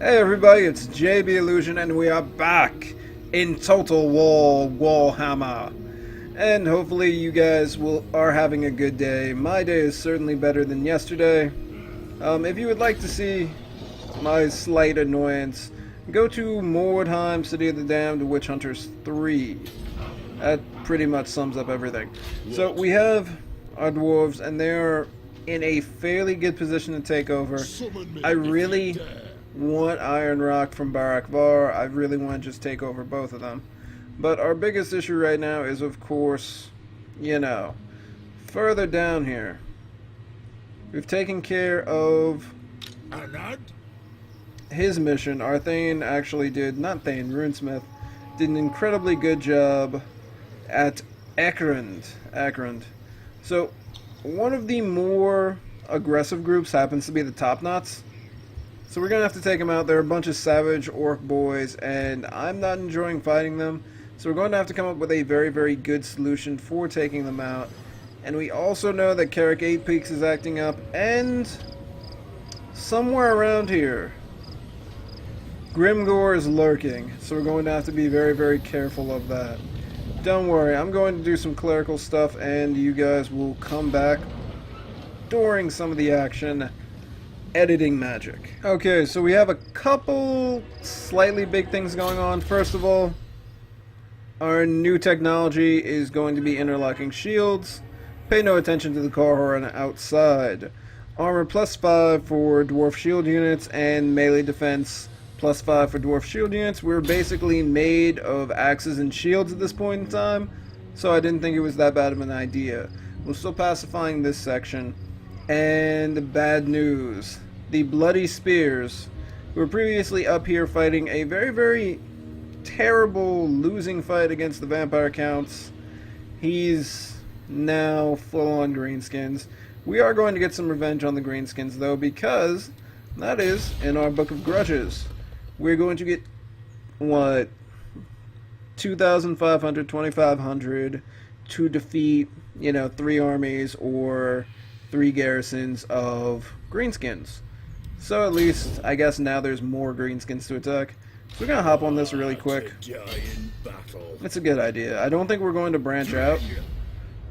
Hey everybody, it's JB Illusion and we are back in Total War Warhammer. And hopefully you guys are having a good day. My day is certainly better than yesterday. If you would like to see my slight annoyance, go to Mordheim, City of the Damned, Witch Hunters 3. That pretty much sums up everything. So we have our dwarves and they're in a fairly good position to take over. I really want Iron Rock from Barak Var. I really want to just take over both of them. But our biggest issue right now is, of course, further down here. We've taken care of his mission. Our Thane actually did, not Thane, Runesmith, did an incredibly good job at Akrand. So, one of the more aggressive groups happens to be the Top Knots. So we're going to have to take them out. They're a bunch of savage orc boys, and I'm not enjoying fighting them. So we're going to have to come up with a very, very good solution for taking them out. And we also know that Carrick 8 Peaks is acting up, and somewhere around here, Grimgore is lurking. So we're going to have to be very, very careful of that. Don't worry, I'm going to do some clerical stuff, and you guys will come back during some of the action. Editing magic. Okay, so we have a couple slightly big things going on. First of all, our new technology is going to be interlocking shields. Pay no attention to the car horn outside. Armor +5 for dwarf shield units and melee defense +5 for dwarf shield units. We're basically made of axes and shields at this point in time, so I didn't think it was that bad of an idea. We're still pacifying this section. And bad news. The Bloody Spears, who were previously up here fighting a very, very terrible losing fight against the Vampire Counts. He's now full on greenskins. We are going to get some revenge on the greenskins though, because that is in our Book of Grudges. We're going to get, what, 2,500, 2,500 to defeat, 3 armies or 3 garrisons of greenskins. So at least, I guess now there's more greenskins to attack. So we're going to hop on this really quick. It's a good idea. I don't think we're going to branch out.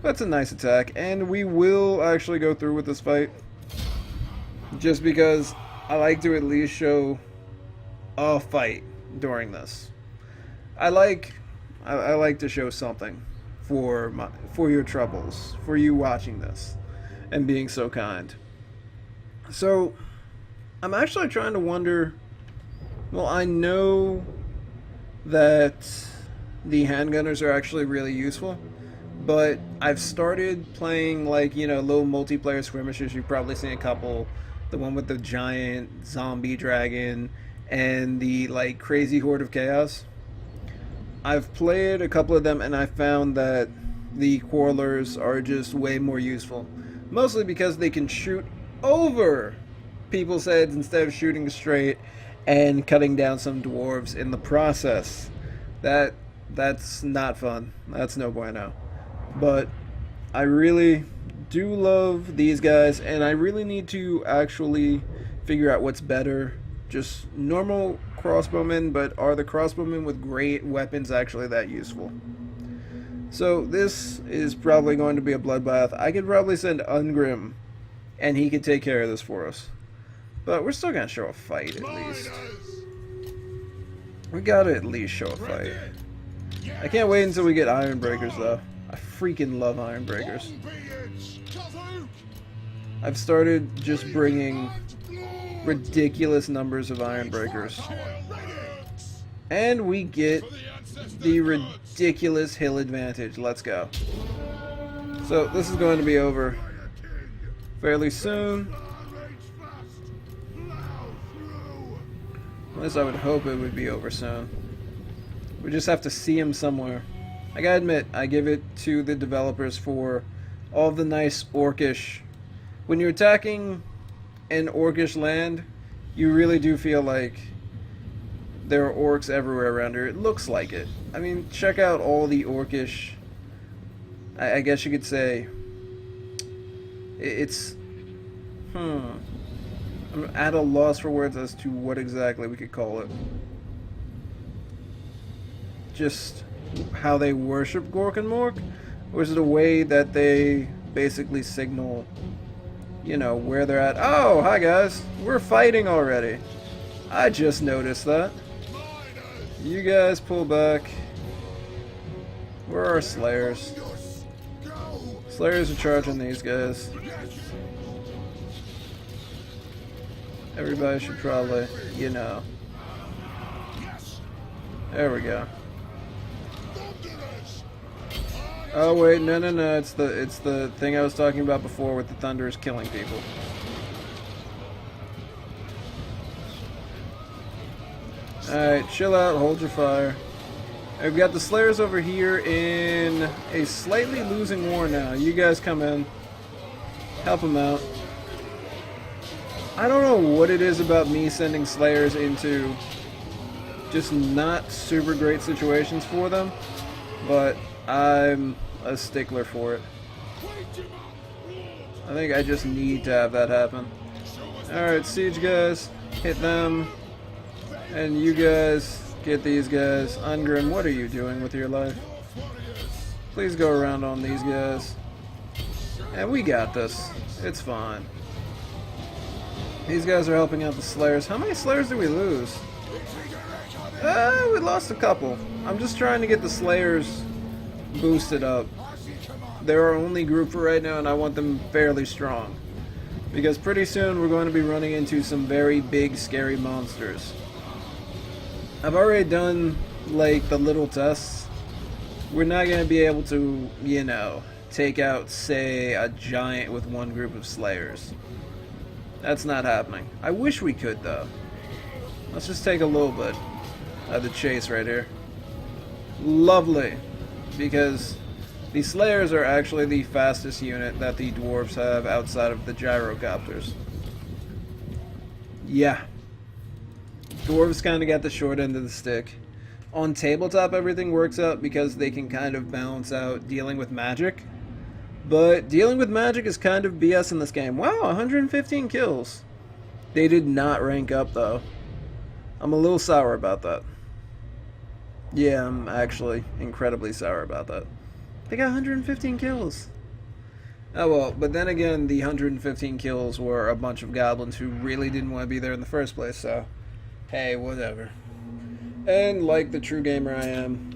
That's a nice attack. And we will actually go through with this fight. Just because I like to at least show a fight during this. I like to show something for your troubles, for you watching this and being so kind. So, I'm actually trying to wonder, well, I know that the handgunners are actually really useful, but I've started playing, little multiplayer skirmishes. You've probably seen a couple. The one with the giant zombie dragon and the, crazy horde of chaos. I've played a couple of them, and I found that the quarrelers are just way more useful. Mostly because they can shoot over people's heads instead of shooting straight and cutting down some dwarves in the process. That's not fun. That's no bueno. But I really do love these guys, and I really need to actually figure out what's better. Just normal crossbowmen, but are the crossbowmen with great weapons actually that useful? So this is probably going to be a bloodbath. I could probably send Ungrim, and he could take care of this for us. But we're still going to show a fight, at least. We gotta at least show a fight. I can't wait until we get Iron Breakers, though. I freaking love Iron Breakers. I've started just bringing ridiculous numbers of Iron Breakers. And we get the ridiculous hill advantage. Let's go. So this is going to be over fairly soon. At least I would hope it would be over soon. We just have to see him somewhere. I gotta admit, I give it to the developers for all the nice orcish. When you're attacking an orcish land, you really do feel like there are orcs everywhere around here. It looks like it. I mean, check out all the orcish, I guess you could say, it's, I'm I'm at a loss for words as to what exactly we could call it. Just how they worship Gork and Mork? Or is it a way that they basically signal, you know, where they're at? Oh, hi guys. We're fighting already. I just noticed that. You guys pull back. Where are Slayers? Slayers are charging these guys. Everybody should probably, you know. There we go. Oh wait, no, it's the thing I was talking about before with the thunders killing people. Alright, chill out, hold your fire. I've got the Slayers over here in a slightly losing war now. You guys come in. Help them out. I don't know what it is about me sending Slayers into just not super great situations for them, but I'm a stickler for it. I think I just need to have that happen. Alright, siege guys, hit them. And you guys, get these guys. Ungrim, what are you doing with your life? Please go around on these guys. And we got this. It's fine. These guys are helping out the Slayers. How many Slayers do we lose? We lost a couple. I'm just trying to get the Slayers boosted up. They're our only group for right now, and I want them fairly strong. Because pretty soon we're going to be running into some very big, scary monsters. I've already done, like, the little tests. We're not going to be able to, you know, take out, say, a giant with one group of Slayers. That's not happening. I wish we could, though. Let's just take a little bit of the chase right here. Lovely. Because the Slayers are actually the fastest unit that the Dwarves have outside of the gyrocopters. Yeah. Dwarves kind of got the short end of the stick. On tabletop, everything works out because they can kind of balance out dealing with magic. But dealing with magic is kind of BS in this game. Wow, 115 kills. They did not rank up, though. I'm a little sour about that. Yeah, I'm actually incredibly sour about that. They got 115 kills. Oh well, but then again, the 115 kills were a bunch of goblins who really didn't want to be there in the first place, so... Hey, whatever. And like the true gamer I am...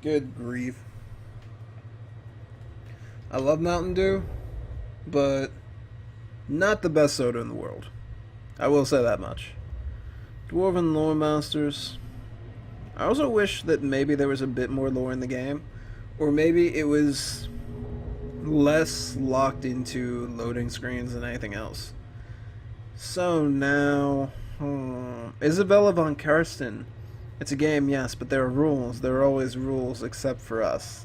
Good grief. I love Mountain Dew, but not the best soda in the world. I will say that much. Dwarven lore masters. I also wish that maybe there was a bit more lore in the game, or maybe it was less locked into loading screens than anything else. So now, Isabella von Karsten. It's a game, yes, but there are rules. There are always rules except for us.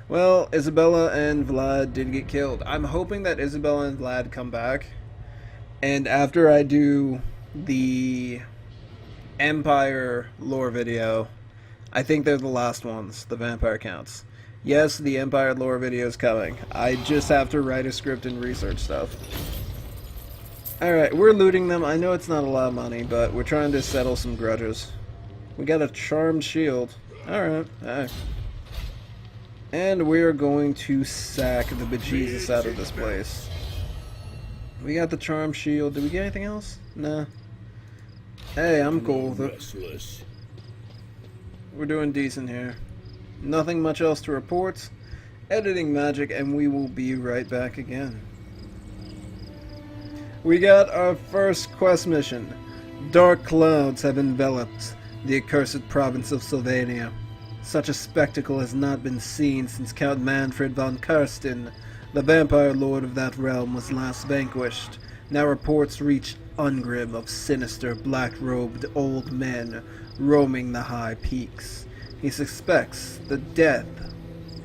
Well, Isabella and Vlad did get killed. I'm hoping that Isabella and Vlad come back. And after I do the Empire lore video, I think they're the last ones, the vampire counts. Yes, the Empire lore video is coming. I just have to write a script and research stuff. Alright, we're looting them. I know it's not a lot of money, but we're trying to settle some grudges. We got a charmed shield. Alright, alright. And we're going to sack the bejesus out of this place. We got the charm shield. Did we get anything else? Nah. Hey, I'm cool with it. We're doing decent here. Nothing much else to report. Editing magic, and we will be right back again. We got our first quest mission. Dark clouds have enveloped the accursed province of Sylvania. Such a spectacle has not been seen since Count Manfred von Karsten, the vampire lord of that realm, was last vanquished. Now reports reach Ungrim of sinister, black-robed old men roaming the high peaks. He suspects that death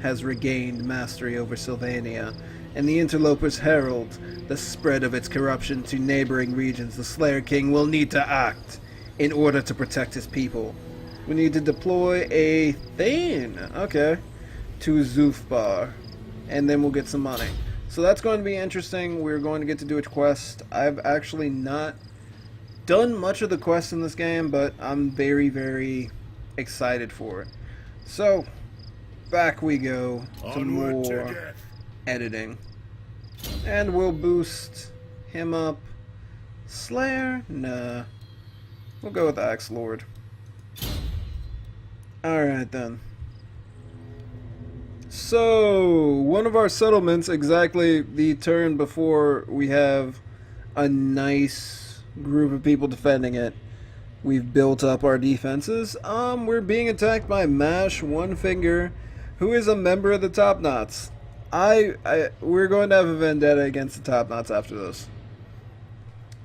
has regained mastery over Sylvania, and the interlopers herald the spread of its corruption to neighboring regions. The Slayer King will need to act in order to protect his people. We need to deploy a Thane, okay, to Zufbar, and then we'll get some money. So that's going to be interesting. We're going to get to do a quest. I've actually not done much of the quest in this game, but I'm very, very excited for it. So, back we go to more editing. And we'll boost him up. Slayer? Nah. We'll go with Axe Lord. Alright then. So, one of our settlements, exactly the turn before we have a nice group of people defending it, we've built up our defenses. We're being attacked by Mash One Finger, who is a member of the Top Knots. We're going to have a vendetta against the Top Knots after this.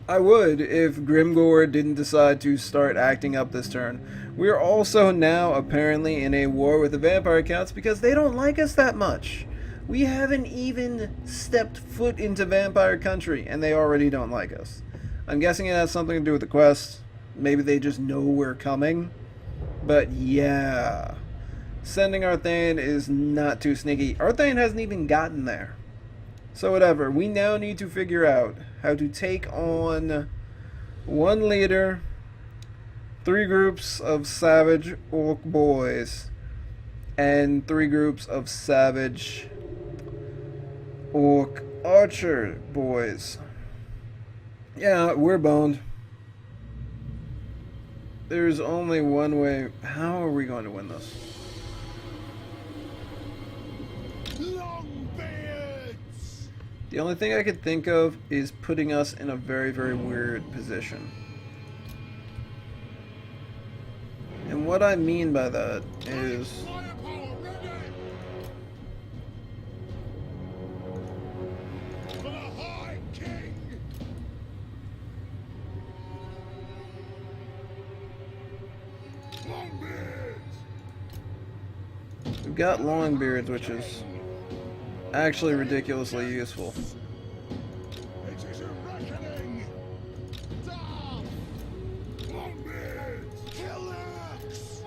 I would if Grimgore didn't decide to start acting up this turn. We are also now apparently in a war with the vampire counts because they don't like us that much. We haven't even stepped foot into vampire country and they already don't like us. I'm guessing it has something to do with the quest. Maybe they just know we're coming. But yeah. Sending our Thane is not too sneaky. Our Thane hasn't even gotten there. So whatever, we now need to figure out how to take on one leader, 3 groups of savage orc boys, and 3 groups of savage orc archer boys. Yeah, we're boned. There's only one way. How are we going to win this? The only thing I could think of is putting us in a very, very weird position. And what I mean by that is... we've got Longbeards, which is actually ridiculously useful.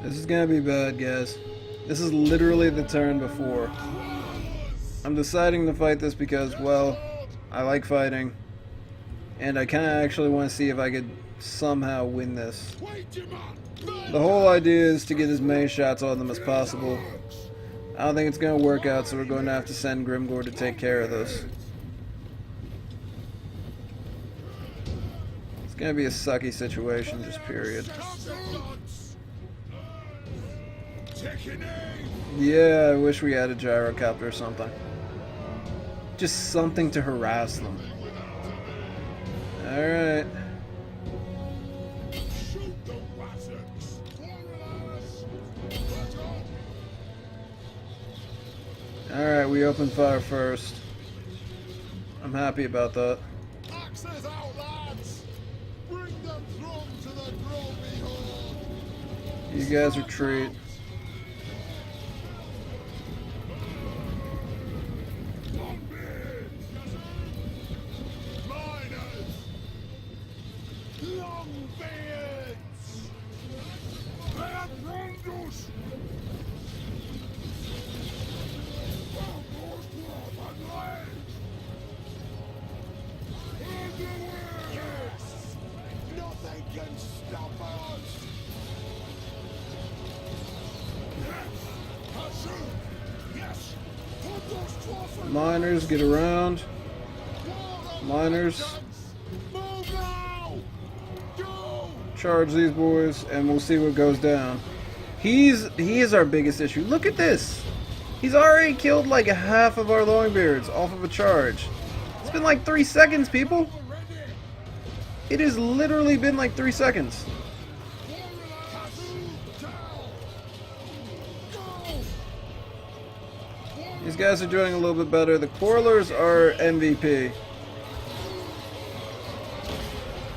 This is gonna be bad, guys. This is literally the turn before. I'm deciding to fight this because, well, I like fighting, and I kinda actually want to see if I could somehow win this. The whole idea is to get as many shots on them as possible. I don't think it's going to work out, so we're going to have to send Grimgore to take care of this. It's going to be a sucky situation, just period. Yeah, I wish we had a gyrocopter or something. Just something to harass them. Alright. Alright, we opened fire first. I'm happy about that. Axes out, lads! Bring them drum to the Groby Horde! You guys retreat. Miners, get around. Miners. Charge these boys, and we'll see what goes down. He is our biggest issue. Look at this. He's already killed like half of our Longbeards off of a charge. It's been like 3 seconds, people. It has literally been like 3 seconds. These guys are doing a little bit better. The Quarrelers are MVP.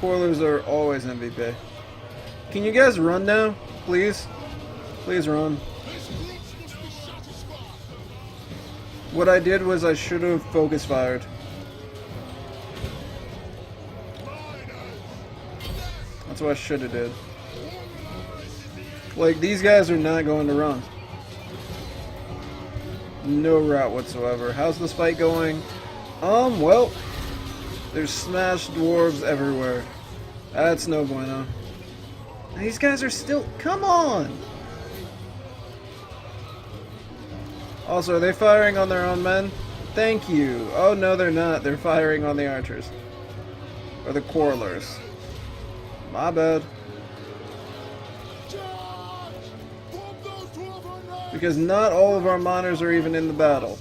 Quarrelers are always MVP. Can you guys run now? Please? Please run. What I did was I should have focus fired. That's what I should have did. Like, these guys are not going to run. No route whatsoever. How's this fight going? Well, there's smashed dwarves everywhere. That's no bueno. These guys are still... Come on! Also, are they firing on their own men? Thank you. Oh, no, they're not. They're firing on the archers. Or the quarrelers. My bad. Because not all of our miners are even in the battle.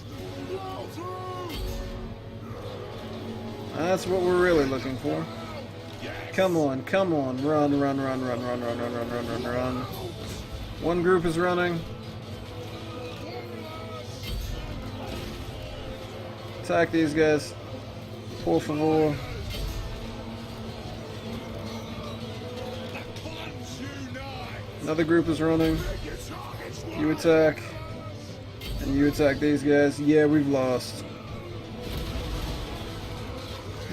That's what we're really looking for. Come on, come on. Run, run, run, run, run, run, run, run, run, run, run. One group is running. Attack these guys. Por favor. Another group is running. You attack. And you attack these guys. Yeah, we've lost.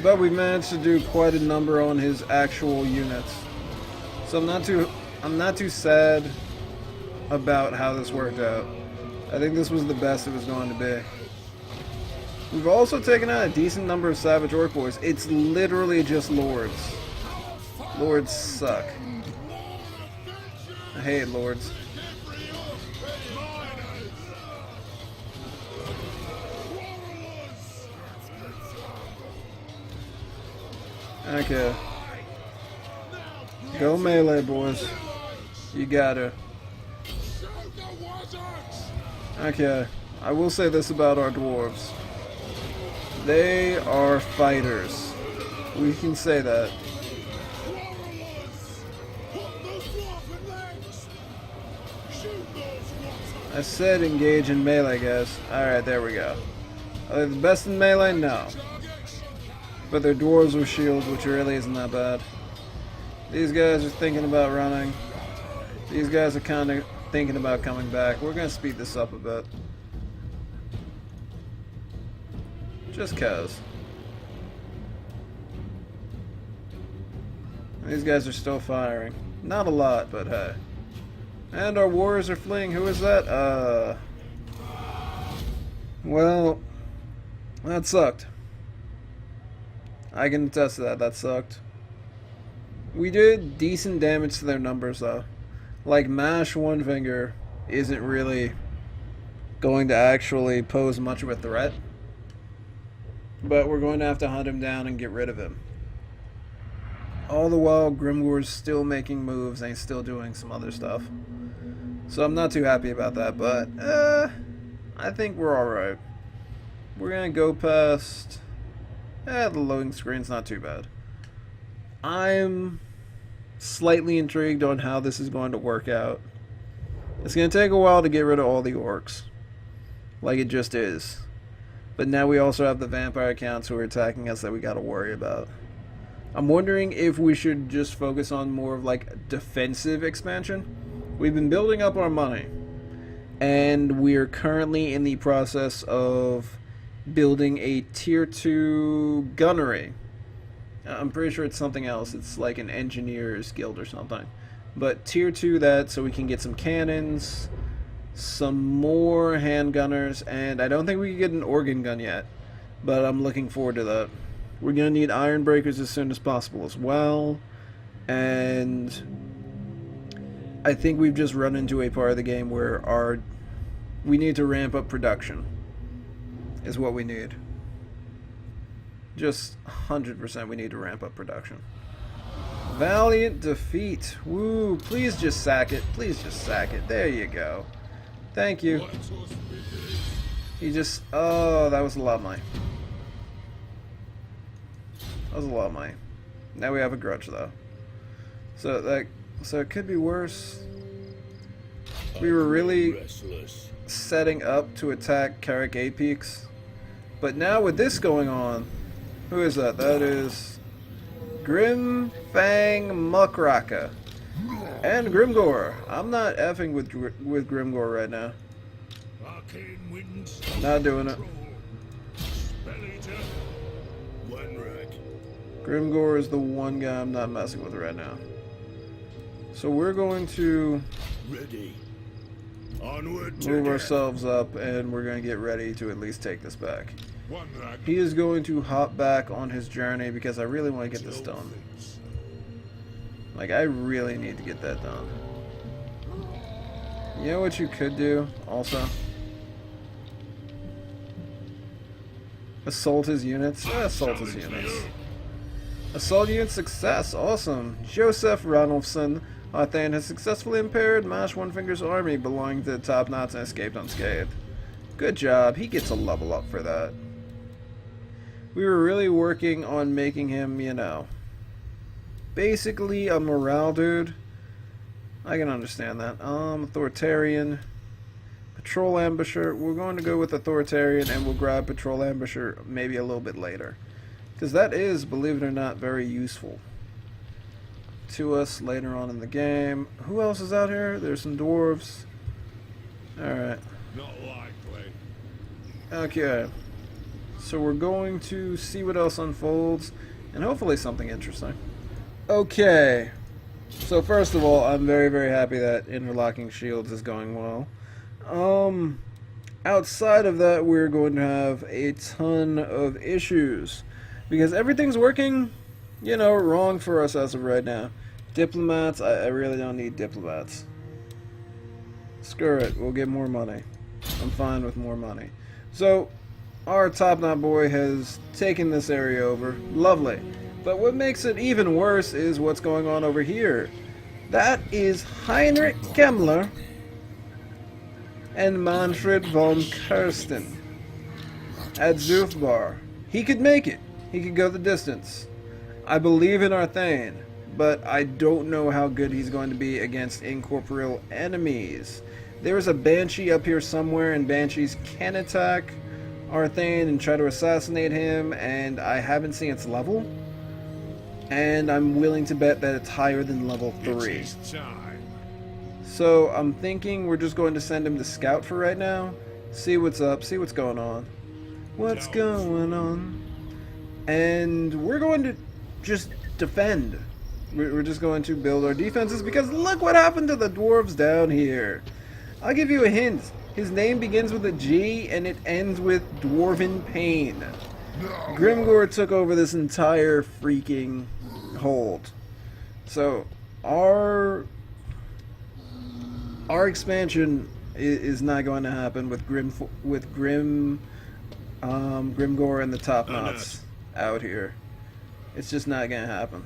But we managed to do quite a number on his actual units. So I'm not too sad about how this worked out. I think this was the best it was going to be. We've also taken out a decent number of Savage Orc boys. It's literally just Lords. Lords suck. I hate Lords. Okay. Go melee, boys. You gotta. Okay. I will say this about our dwarves. They are fighters. We can say that. I said engage in melee, guys. Alright, there we go. Are they the best in melee? No. But their dwarves with shields, which really isn't that bad. These guys are thinking about running. These guys are kind of thinking about coming back. We're going to speed this up a bit. Just cause. These guys are still firing. Not a lot, but hey. And our warriors are fleeing. Who is that? Well, that sucked. I can attest to that. That sucked. We did decent damage to their numbers, though. Like, Mash One Finger isn't really going to actually pose much of a threat. But we're going to have to hunt him down and get rid of him. All the while, Grimgor's still making moves and he's still doing some other stuff. So I'm not too happy about that, but I think we're alright. We're going to go past... the loading screen's not too bad. I'm slightly intrigued on how this is going to work out. It's going to take a while to get rid of all the orcs. Like it just is. But now we also have the vampire counts who are attacking us that we got to worry about. I'm wondering if we should just focus on more of like defensive expansion. We've been building up our money. And we're currently in the process of building a tier 2 gunnery. I'm pretty sure it's something else. It's like an engineer's guild or something. But tier 2 that, so we can get some cannons, some more handgunners, and I don't think we can get an organ gun yet. But I'm looking forward to that. We're going to need iron breakers as soon as possible as well. And I think we've just run into a part of the game where we need to ramp up production. Is what we need. Just 100% we need to ramp up production. Valiant defeat. Woo, please just sack it. Please just sack it. There you go. Thank you. He just... Oh, that was a lot of money. That was a lot of money. Now we have a grudge, though. So it could be worse. We were really setting up to attack Carrick A Peaks. But now with this going on, who is that? That is Grim Fang Muckraka. And Grimgor. I'm not effing with Grimgor right now. Not doing it. Grimgor is the one guy I'm not messing with right now. So we're going to Ready. Onward Move to ourselves up, and we're going to get ready to at least take this back. one rag. He is going to hop back on his journey because I really want to get this done. Like, I really need to get that done. You know what you could do, also? Assault his units? Assault his units. Assault unit success, awesome. Joseph Ronaldson, Arthane has successfully impaired Mash One Finger's army belonging to the top knots and escaped unscathed. Good job, he gets a level up for that. We were really working on making him, you know, basically a morale dude. I can understand that. Authoritarian. Patrol Ambusher. We're going to go with Authoritarian, and we'll grab Patrol Ambusher maybe a little bit later. Because that is, believe it or not, very useful to us later on in the game. Who else is out here? There's some dwarves. Alright. Not likely. Okay. So we're going to see what else unfolds, and hopefully something interesting. Okay. So first of all, I'm very, very happy that interlocking shields is going well. Outside of that, we're going to have a ton of issues. Because everything's working, you know, wrong for us as of right now. Diplomats, I really don't need diplomats. Screw it, we'll get more money. I'm fine with more money. So, our top knot boy has taken this area over. Lovely. But what makes it even worse is what's going on over here. That is Heinrich Kemmler and Manfred von Kirsten at Zufbar. He could make it. He could go the distance. I believe in Arthane, but I don't know how good he's going to be against incorporeal enemies. There is a Banshee up here somewhere, and Banshees can attack Arthane and try to assassinate him, and I haven't seen its level. And I'm willing to bet that it's higher than level 3. So I'm thinking we're just going to send him to scout for right now. See what's up, see what's going on. What's going on? And we're going to just defend. We're just going to build our defenses because look what happened to the dwarves down here. I'll give you a hint. His name begins with a G and it ends with Dwarven Pain. Grimgor took over this entire freaking hold. So our expansion is not going to happen with Grimgor and the top knots out here. It's just not going to happen.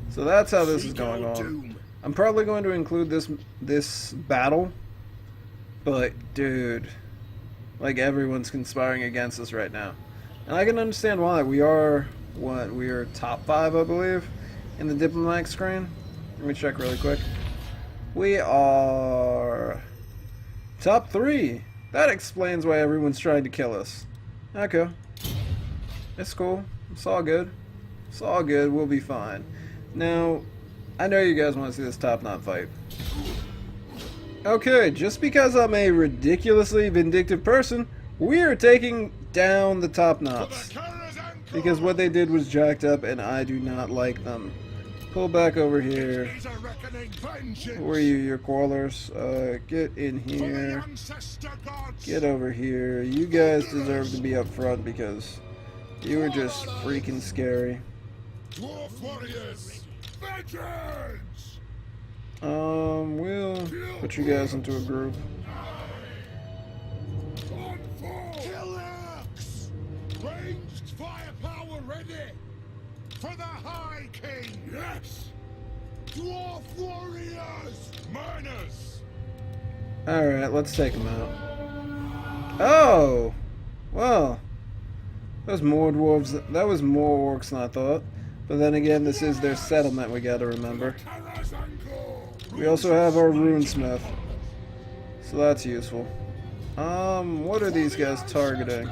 So that's how this is going on. I'm probably going to include this battle, but dude, like everyone's conspiring against us right now, and I can understand why. We are what? We are top 5, I believe, in the diplomatic screen. Let me check really quick. We are top 3. That explains why everyone's trying to kill us. Okay, it's cool. It's all good. It's all good. We'll be fine. Now, I know you guys want to see this top knot fight. Okay, just because I'm a ridiculously vindictive person, we are taking down the top knots. Because what they did was jacked up and I do not like them. Pull back over here. Who are you, your quarrelers? Get in here. Get over here. You guys deserve to be up front because you were just freaking scary. Dwarf warriors, veterans! We'll put you guys into a group. Kill axe! Ranged firepower ready! For the High King! Yes! Dwarf warriors! Miners! Alright, let's take them out. Oh! Well, that was more dwarves. That was more orcs than I thought. But then again, this is their settlement, we gotta remember. We also have our runesmith. So that's useful. What are these guys targeting?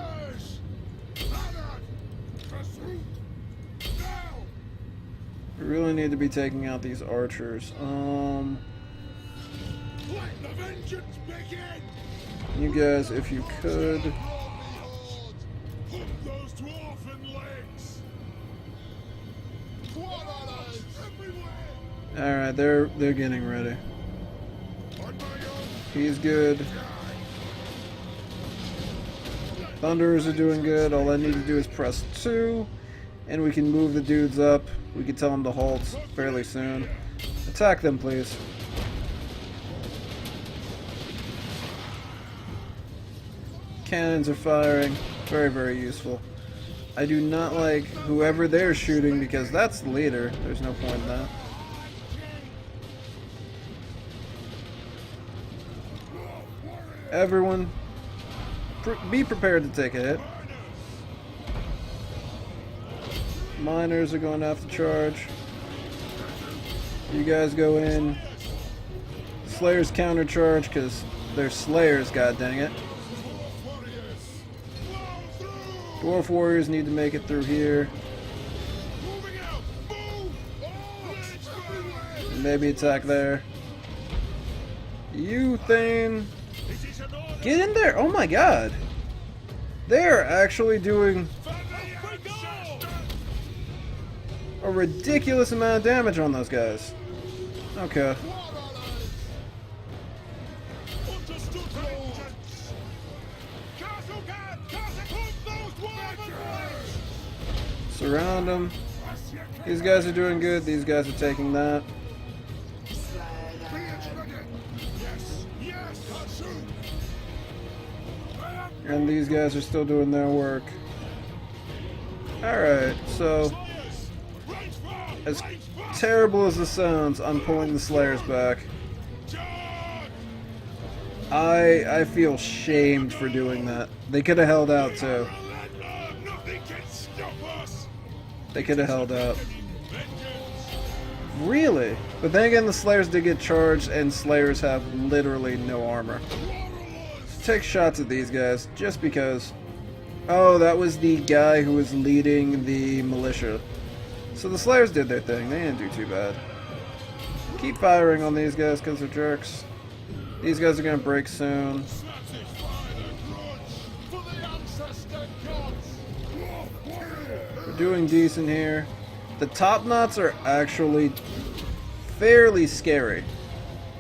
We really need to be taking out these archers. You guys, if you could. Alright, they're getting ready. He's good. Thunderers are doing good. All I need to do is press 2, and we can move the dudes up. We can tell them to halt fairly soon. Attack them, please. Cannons are firing. Very, very useful. I do not like whoever they're shooting because that's the leader. There's no point in that. Everyone, be prepared to take a hit. Miners are going to have to charge. You guys go in. Slayers countercharge because they're Slayers, god dang it. Dwarf warriors need to make it through here. And maybe attack there. You thing. Get in there! Oh my god! They are actually doing a ridiculous amount of damage on those guys. Okay. Surround them. These guys are doing good. These guys are taking that. And these guys are still doing their work. Alright, so as terrible as this sounds, I'm pulling the Slayers back. I feel shamed for doing that. They could have held out too. They could have held out. Really? But then again, the Slayers did get charged, and Slayers have literally no armor. So take shots at these guys, just because. Oh, that was the guy who was leading the militia. So the Slayers did their thing. They didn't do too bad. Keep firing on these guys because they're jerks. These guys are going to break soon. We're doing decent here. The top knots are actually fairly scary.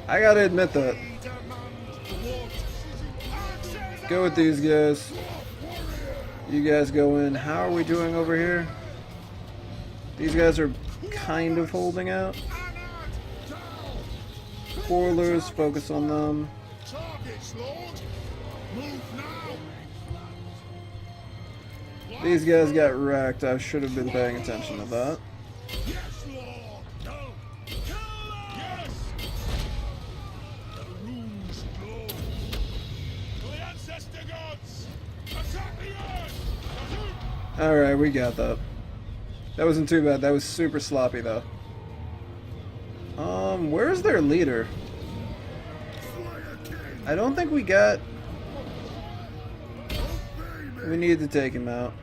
I gotta admit that. Go with these guys. You guys go in. How are we doing over here? These guys are kind of holding out. Spoilers, focus on them. These guys got wrecked. I should have been paying attention to that. Alright, we got that. That wasn't too bad. That was super sloppy though. Where's their leader? I don't think we got... We need to take him out.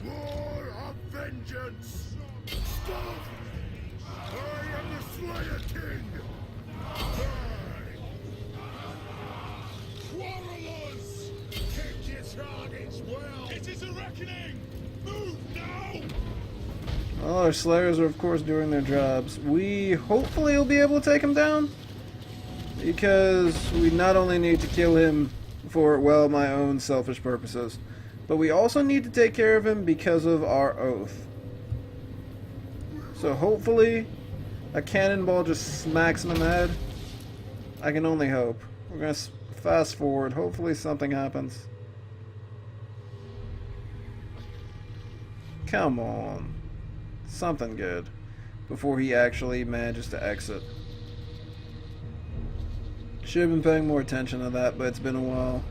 War of vengeance! I am the Slayer King! Quarrelers! Take your targets well! It is a reckoning! Move now! Well, our Slayers are of course doing their jobs. We hopefully will be able to take him down. Because we not only need to kill him for, well, my own selfish purposes, but we also need to take care of him because of our oath. So hopefully a cannonball just smacks him in the head. I can only hope. We're going to fast forward. Hopefully something happens. Come on. Something good. Before he actually manages to exit. Should have been paying more attention to that, but it's been a while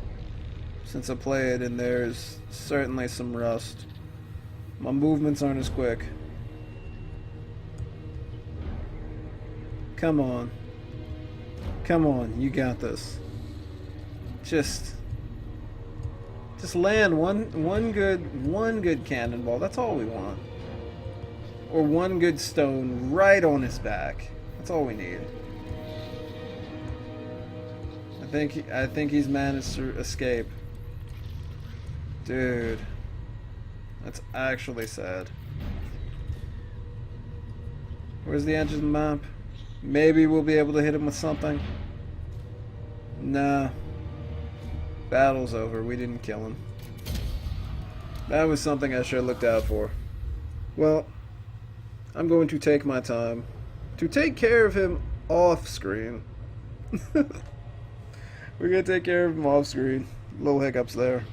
since I played, and there's certainly some rust. My movements aren't as quick. Come on. Come on, you got this. Just land one good cannonball. That's all we want. Or one good stone right on his back. That's all we need. I think he's managed to escape. Dude. That's actually sad. Where's the edge of the map? Maybe we'll be able to hit him with something. Nah. Battle's over. We didn't kill him. That was something I should have looked out for. Well, I'm going to take my time to take care of him off screen. We're going to take care of him off screen. Little hiccups there.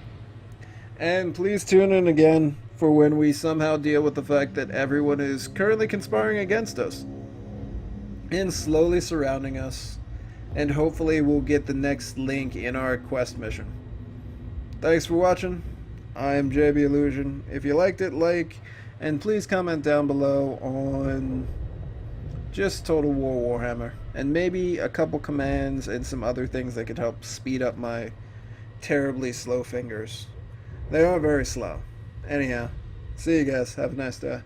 And please tune in again for when we somehow deal with the fact that everyone is currently conspiring against us and slowly surrounding us. And hopefully we'll get the next link in our quest mission. Thanks for watching. I am JB Illusion. If you liked it, like, and please comment down below on just Total War Warhammer, and maybe a couple commands and some other things that could help speed up my terribly slow fingers. They are very slow. Anyhow, see you guys. Have a nice day.